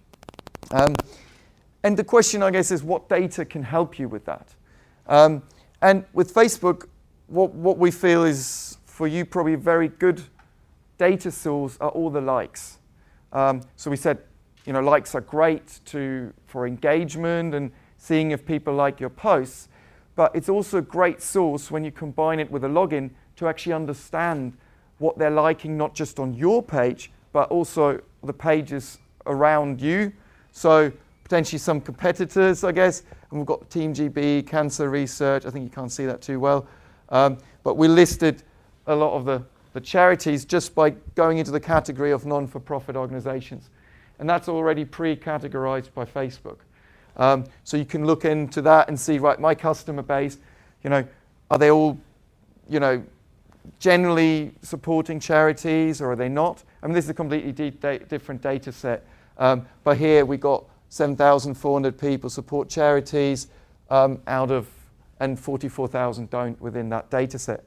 And the question, I guess, is what data can help you with that? And with Facebook, what we feel is, for you, probably a very good data source are all the likes. So we said, likes are great for engagement and seeing if people like your posts, but it's also a great source when you combine it with a login to actually understand what they're liking, not just on your page, but also the pages around you. So potentially some competitors, I guess, and we've got Team GB, Cancer Research. I think you can't see that too well. But we listed a lot of the charities just by going into the category of non-for-profit organizations. And that's already pre-categorized by Facebook. So you can look into that and see, right, my customer base, are they all, generally supporting charities, or are they not? I mean, this is a completely different data set. But here we got 7,400 people support charities and 44,000 don't within that data set.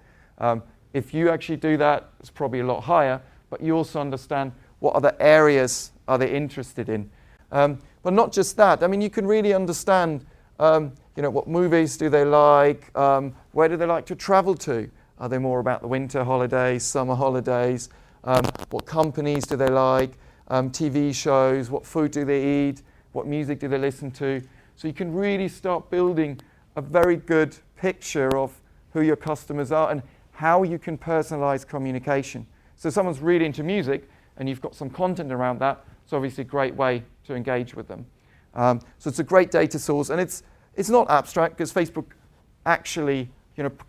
If you actually do that, it's probably a lot higher, but you also understand what other areas are they interested in. But not just that. I mean, you can really understand, what movies do they like? Where do they like to travel to? Are they more about the winter holidays, summer holidays? What companies do they like? TV shows? What food do they eat? What music do they listen to? So you can really start building a very good picture of who your customers are, and how you can personalize communication. So someone's really into music, and you've got some content around that, it's obviously a great way to engage with them. So it's a great data source, and it's not abstract, because Facebook actually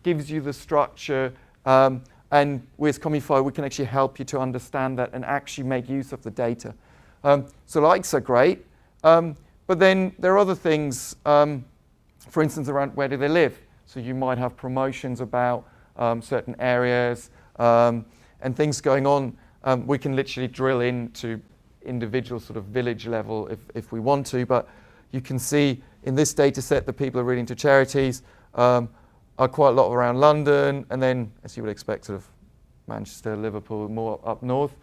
gives you the structure, and with Comufy we can actually help you to understand that and actually make use of the data. So likes are great, but then there are other things, for instance, around where do they live. So you might have promotions about certain areas and things going on. We can literally drill into individual sort of village level if we want to, but you can see in this data set that people are really into charities, are quite a lot around London, and then, as you would expect, sort of Manchester, Liverpool, more up north.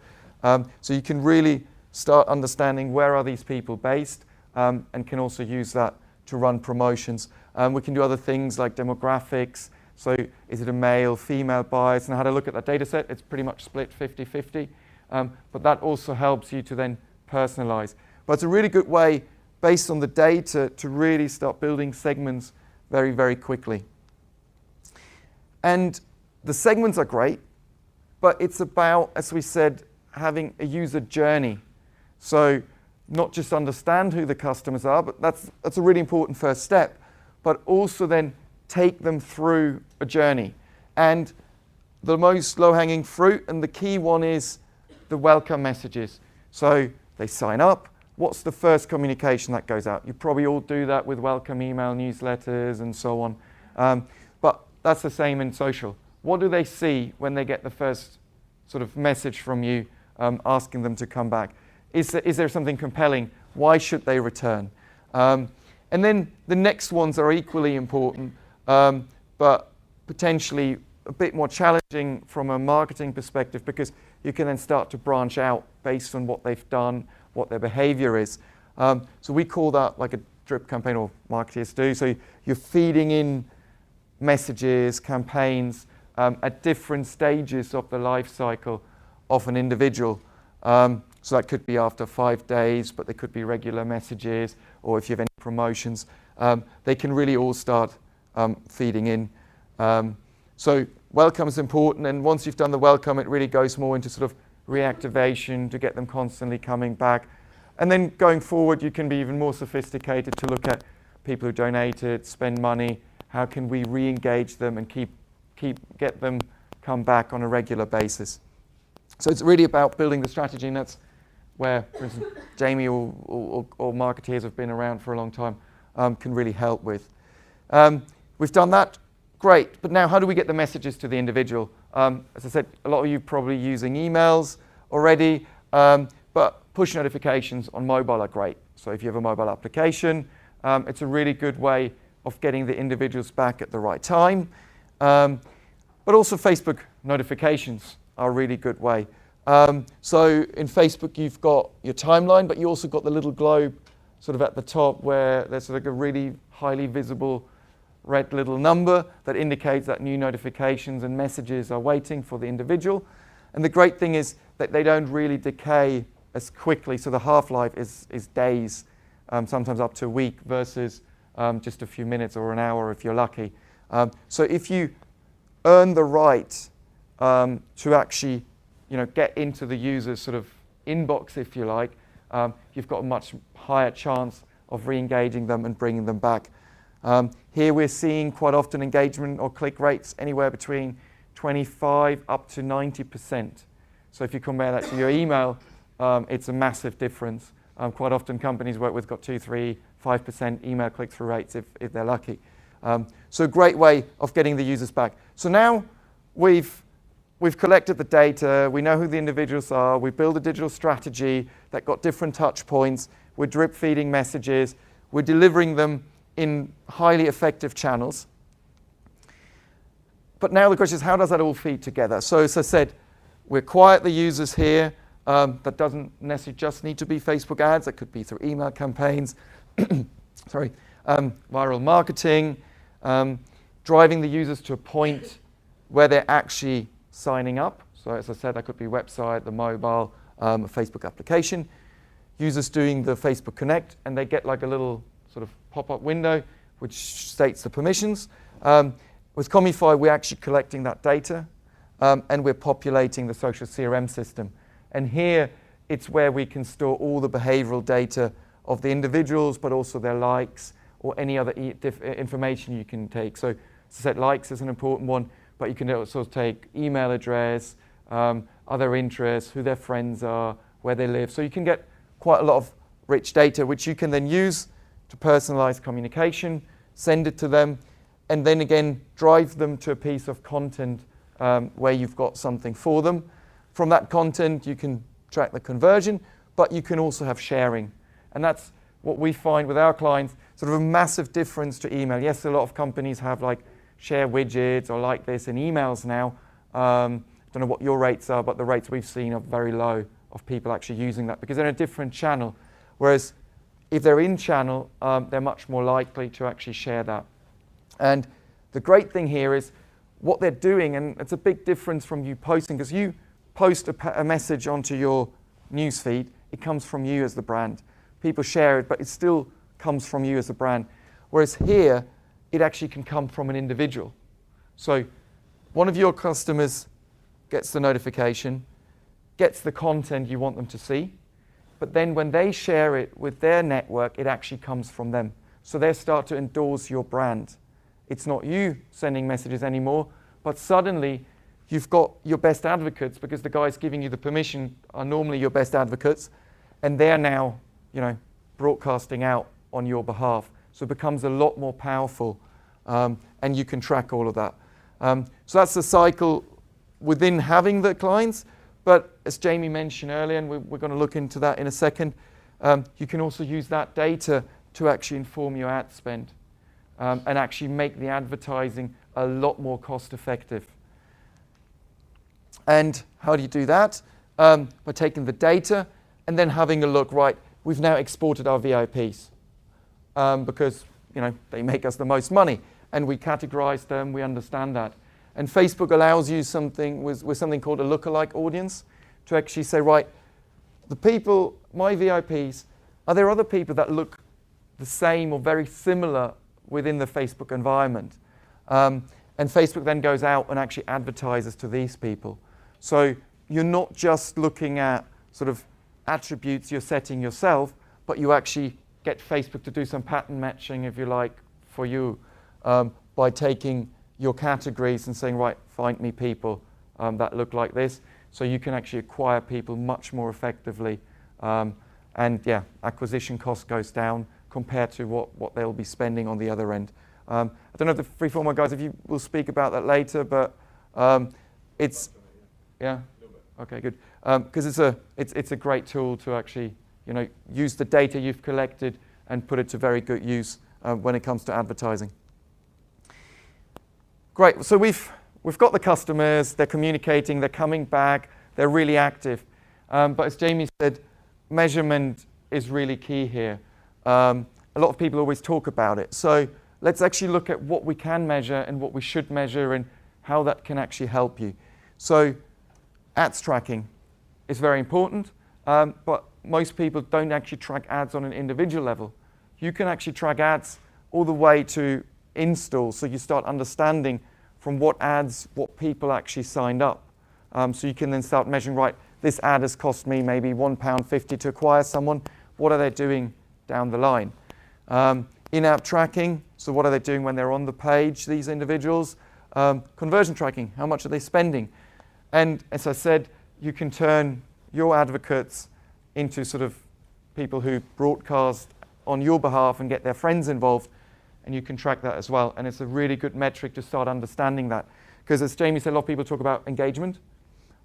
So you can really start understanding where are these people based, and can also use that to run promotions. We can do other things like demographics. So is it a male, female bias? And how to look at that data set, it's pretty much split 50-50. But that also helps you to then personalize. But it's a really good way, based on the data, to really start building segments very, very quickly. And the segments are great, but it's about, as we said, having a user journey. So not just understand who the customers are, but that's a really important first step, but also then take them through a journey. And the most low-hanging fruit, and the key one, is the welcome messages. So they sign up. What's the first communication that goes out? You probably all do that with welcome email newsletters and so on. But that's the same in social. What do they see when they get the first sort of message from you asking them to come back? Is there something compelling? Why should they return? And then the next ones are equally important, but potentially a bit more challenging from a marketing perspective, because you can then start to branch out based on what they've done, what their behavior is. So we call that like a drip campaign, or marketers do. So you're feeding in messages, campaigns at different stages of the life cycle of an individual. So that could be after 5 days, but they could be regular messages, or if you have any promotions, they can really all start feeding in. So welcome is important, and once you've done the welcome, it really goes more into sort of reactivation to get them constantly coming back. And then going forward, you can be even more sophisticated to look at people who donated, spend money. How can we re-engage them and get them come back on a regular basis? So it's really about building the strategy, and that's where, for instance, Jamie or marketeers have been around for a long time, can really help with. We've done that, great, but now how do we get the messages to the individual? As I said, a lot of you are probably using emails already, but push notifications on mobile are great. So if you have a mobile application, it's a really good way of getting the individuals back at the right time. But also Facebook notifications are a really good way. So in Facebook, you've got your timeline, but you also got the little globe sort of at the top where there's like a really highly visible red little number that indicates that new notifications and messages are waiting for the individual. And the great thing is that they don't really decay as quickly. So the half-life is days, sometimes up to a week, versus just a few minutes or an hour if you're lucky. So if you earn the right to actually get into the user's sort of inbox, if you like, you've got a much higher chance of re-engaging them and bringing them back. Here we're seeing quite often engagement or click rates anywhere between 25 up to 90%. So if you compare that to your email, it's a massive difference. Quite often companies work with got 2, 3, 5% email click-through rates if they're lucky. So a great way of getting the users back. So now we've collected the data, we know who the individuals are, we build a digital strategy that got different touch points, we're drip feeding messages, we're delivering them in highly effective channels. But now the question is, how does that all feed together? So as I said, we acquire the users here. That doesn't necessarily just need to be Facebook ads, that could be through email campaigns, viral marketing, driving the users to a point where they're actually signing up. So as I said, that could be website, the mobile, a Facebook application. Users doing the Facebook Connect, and they get like a little sort of pop-up window which states the permissions. With Comufy, we're actually collecting that data and we're populating the social CRM system. And here, it's where we can store all the behavioral data of the individuals, but also their likes or any other information you can take. So, as I said, likes is an important one, but you can also take email address, other interests, who their friends are, where they live. So you can get quite a lot of rich data, which you can then use to personalize communication, send it to them, and then again, drive them to a piece of content where you've got something for them. From that content, you can track the conversion, but you can also have sharing. And that's what we find with our clients, sort of a massive difference to email. Yes, a lot of companies have like share widgets or like this in emails now. I don't know what your rates are, but the rates we've seen are very low of people actually using that because they're in a different channel. Whereas if they're in channel, they're much more likely to actually share that. And the great thing here is what they're doing, and it's a big difference from you posting, because you post a message onto your newsfeed, it comes from you as the brand. People share it, but it still comes from you as a brand. Whereas here, it actually can come from an individual. So one of your customers gets the notification, gets the content you want them to see, but then when they share it with their network, it actually comes from them. So they start to endorse your brand. It's not you sending messages anymore, but suddenly you've got your best advocates, because the guys giving you the permission are normally your best advocates, and they're now, broadcasting out on your behalf. So it becomes a lot more powerful, and you can track all of that. So that's the cycle within having the clients. But as Jamie mentioned earlier, and we're going to look into that in a second, you can also use that data to actually inform your ad spend and actually make the advertising a lot more cost effective. And how do you do that? By taking the data and then having a look, right, we've now exported our VIPs because they make us the most money, and we categorize them, we understand that. And Facebook allows you something with something called a lookalike audience to actually say, right, the people, my VIPs, are there other people that look the same or very similar within the Facebook environment? And Facebook then goes out and actually advertises to these people. So you're not just looking at sort of attributes you're setting yourself, but you actually get Facebook to do some pattern matching, if you like, for you by taking your categories and saying, right, find me people that look like this. So you can actually acquire people much more effectively. And yeah, acquisition cost goes down compared to what they'll be spending on the other end. I don't know if the Freeformer guys, if you will speak about that later, but it's, yeah, okay, good. Because it's a great tool to actually, use the data you've collected and put it to very good use when it comes to advertising. Great, so we've got the customers, they're communicating, they're coming back, they're really active. But as Jamie said, measurement is really key here. A lot of people always talk about it. So let's actually look at what we can measure and what we should measure and how that can actually help you. So ads tracking is very important, but most people don't actually track ads on an individual level. You can actually track ads all the way to install, so you start understanding from what ads, what people actually signed up. So you can then start measuring, right, this ad has cost me maybe £1.50 to acquire someone. What are they doing down the line? In-app tracking, so what are they doing when they're on the page, these individuals? Conversion tracking, how much are they spending? And as I said, you can turn your advocates into sort of people who broadcast on your behalf and get their friends involved, and you can track that as well. And it's a really good metric to start understanding that. Because as Jamie said, a lot of people talk about engagement,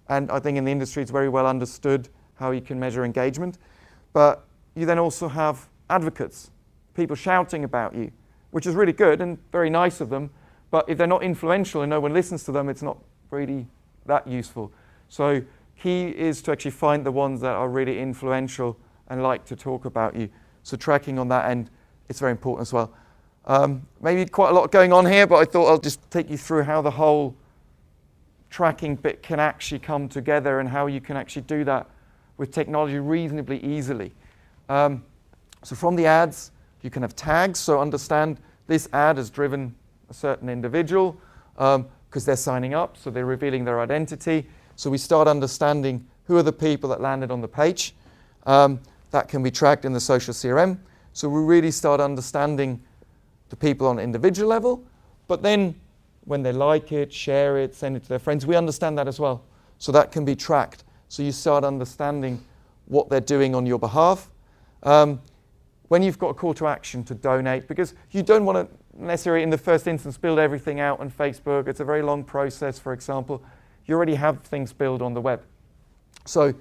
and I think in the industry it's very well understood how you can measure engagement. But you then also have advocates, people shouting about you, which is really good and very nice of them, but if they're not influential and no one listens to them, it's not really that useful. So key is to actually find the ones that are really influential and like to talk about you. So tracking on that end is very important as well. Maybe quite a lot going on here, but I thought I'll just take you through how the whole tracking bit can actually come together and how you can actually do that with technology reasonably easily. So from the ads, you can have tags, so understand this ad has driven a certain individual. because they're signing up, so they're revealing their identity. So we start understanding who are the people that landed on the page. That can be tracked in the social CRM. So we really start understanding the people on an individual level, but then when they like it, share it, send it to their friends, we understand that as well. So that can be tracked. So you start understanding what they're doing on your behalf. When you've got a call to action to donate, because you don't want to necessarily in the first instance build everything out on Facebook. It's a very long process, for example. You already have things built on the web. So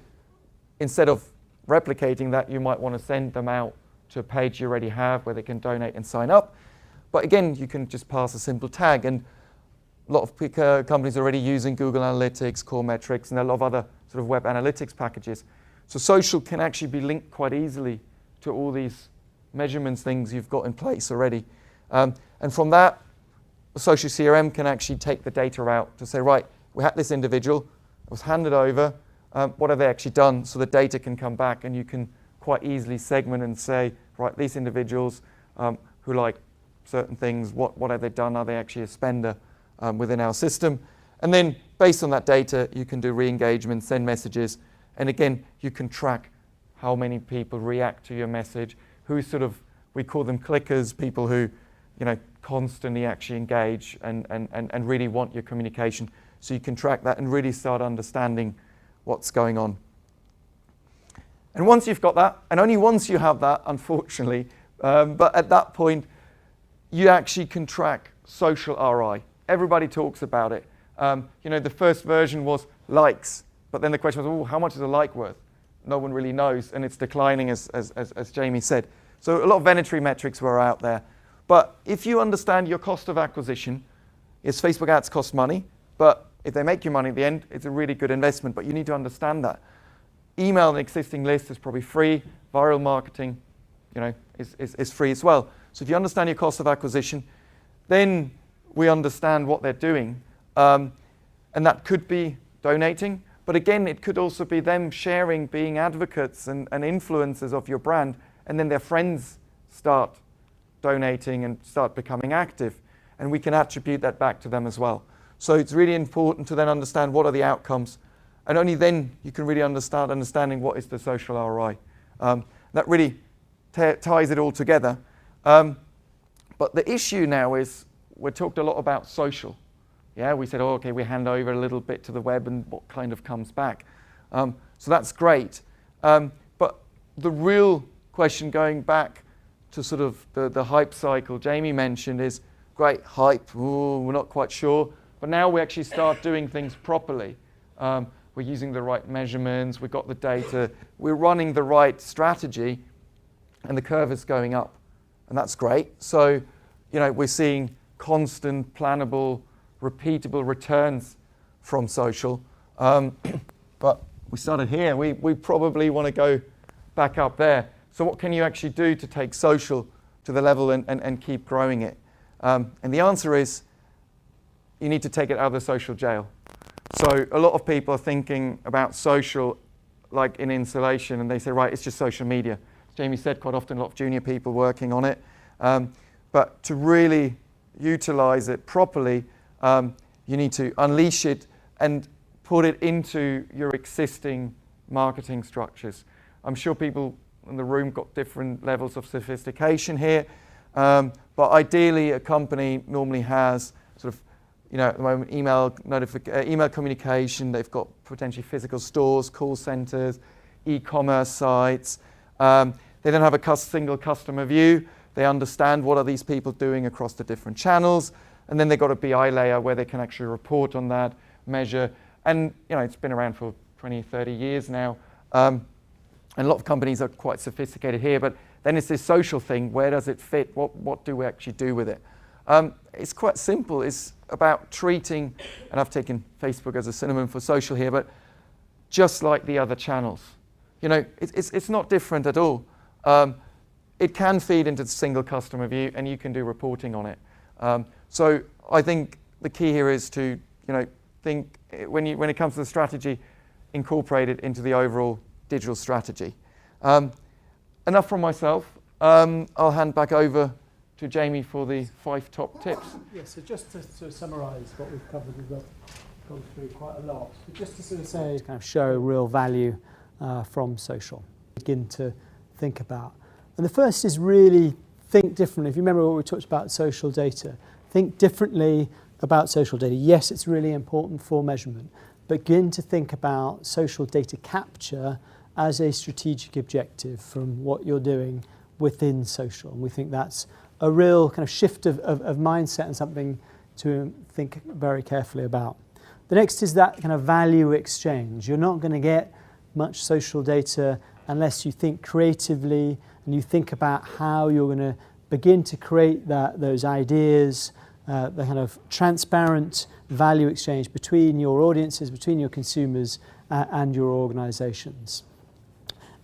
instead of replicating that, you might want to send them out to a page you already have where they can donate and sign up. But again, you can just pass a simple tag, and a lot of companies are already using Google Analytics, Core Metrics, and a lot of other sort of web analytics packages. So social can actually be linked quite easily to all these measurements things you've got in place already. And from that, the social CRM can actually take the data out to say, right, we had this individual, it was handed over, what have they actually done? So the data can come back and you can quite easily segment and say, right, these individuals who like certain things, what have they done? Are they actually a spender within our system? And then based on that data, you can do re-engagement, send messages, and again, you can track how many people react to your message, who sort of, we call them clickers, people who, you know, constantly actually engage and really want your communication. So you can track that and really start understanding what's going on. And once you've got that, and only once you have that, unfortunately, but at that point, you actually can track social ROI. Everybody talks about it. You know, the first version was likes, but then the question was, oh, how much is a like worth? No one really knows, and it's declining, as Jamie said. So a lot of vanity metrics were out there. But if you understand your cost of acquisition, yes, Facebook ads cost money, but if they make you money at the end, it's a really good investment, but you need to understand that. Email an existing list is probably free. Viral marketing, you know, is free as well. So if you understand your cost of acquisition, then we understand what they're doing. And that could be donating. But again, it could also be them sharing, being advocates and influencers of your brand, and then their friends start donating and start becoming active. And we can attribute that back to them as well. So it's really important to then understand what are the outcomes. And only then you can really start understanding what is the social ROI. That really ties it all together. But the issue now is, we talked a lot about social. Yeah, we said, oh, okay, we hand over a little bit to the web and what kind of comes back. So that's great. But the real question, going back to sort of the hype cycle Jamie mentioned, is great, hype, ooh, we're not quite sure. But now we actually start doing things properly. We're using the right measurements, we've got the data, we're running the right strategy, and the curve is going up. And that's great. So, you know, we're seeing constant, plannable, repeatable returns from social. But we started here. We probably want to go back up there. So what can you actually do to take social to the level and keep growing it? And the answer is, you need to take it out of the social jail. So a lot of people are thinking about social like in insulation, and they say, right, it's just social media. As Jamie said, quite often a lot of junior people working on it. But to really utilize it properly, you need to unleash it and put it into your existing marketing structures. I'm sure people in the room got different levels of sophistication here, but ideally a company normally has sort of, you know, at the moment, email communication. They've got potentially physical stores, call centers, e-commerce sites. They then have a single customer view. They understand what are these people doing across the different channels. And then they've got a BI layer where they can actually report on that, measure. And, you know, it's been around for 20, 30 years now. And a lot of companies are quite sophisticated here. But then it's this social thing. Where does it fit? What do we actually do with it? It's quite simple. It's about treating, and I've taken Facebook as a synonym for social here, but just like the other channels. You know, it's not different at all. It can feed into the single customer view, and you can do reporting on it. So I think the key here is to, you know, think when it comes to the strategy, incorporate it into the overall digital strategy. Enough from myself. I'll hand back over to Jamie for the 5 top tips. Yes, so just to sort of summarise what we've covered, we've gone through quite a lot. So just to sort of say, kind of show real value from social, begin to think about. And the first is really think differently. If you remember what we talked about social data, think differently about social data. Yes, it's really important for measurement, but begin to think about social data capture as a strategic objective from what you're doing within social. And we think that's a real kind of shift of mindset and something to think very carefully about. The next is that kind of value exchange. You're not going to get much social data unless you think creatively and you think about how you're going to begin to create those ideas, the kind of transparent value exchange between your audiences, between your consumers and your organisations.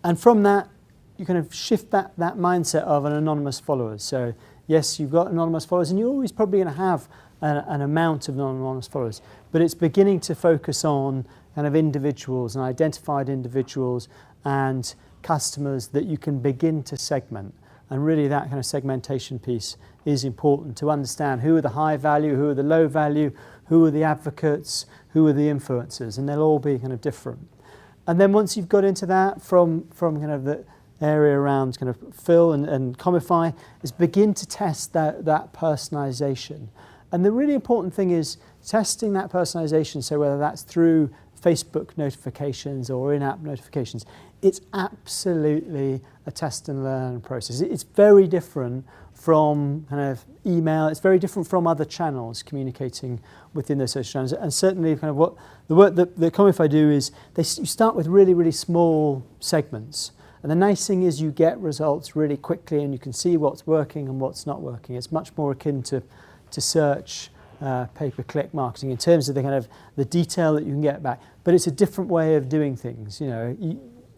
And from that, you kind of shift that mindset of an anonymous followers. So yes, you've got anonymous followers and you're always probably going to have an amount of non-anonymous followers, but it's beginning to focus on kind of individuals and identified individuals and customers that you can begin to segment. And really that kind of segmentation piece is important to understand who are the high value, who are the low value, who are the advocates, who are the influencers, and they'll all be kind of different. And then once you've got into that from kind of the area around kind of Phil and Comufy, is begin to test that personalisation. And the really important thing is testing that personalisation, so whether that's through Facebook notifications or in-app notifications, it's absolutely a test and learn process. It's very different from kind of email, it's very different from other channels communicating within those social channels. And certainly kind of what the work that Comufy do is you start with really, really small segments. And the nice thing is you get results really quickly and you can see what's working and what's not working. It's much more akin to search pay-per-click marketing in terms of the kind of the detail that you can get back. But it's a different way of doing things. You know,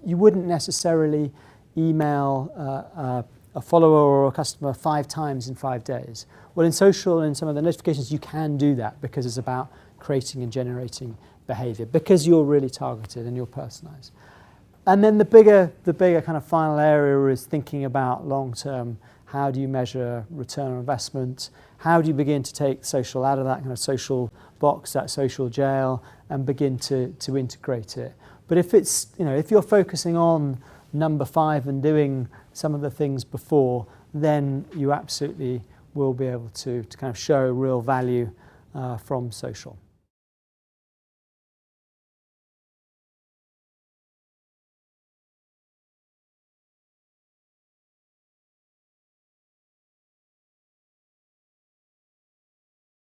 you wouldn't necessarily email a follower or a customer 5 times in 5 days. Well, in social and some of the notifications, you can do that because it's about creating and generating behaviour, because you're really targeted and you're personalised. And then the bigger kind of final area is thinking about long-term. How do you measure return on investment? How do you begin to take social out of that kind of social box, that social jail, and begin to integrate it? But if it's, you know, if you're focusing on number 5 and doing some of the things before, then you absolutely will be able to kind of show real value from social.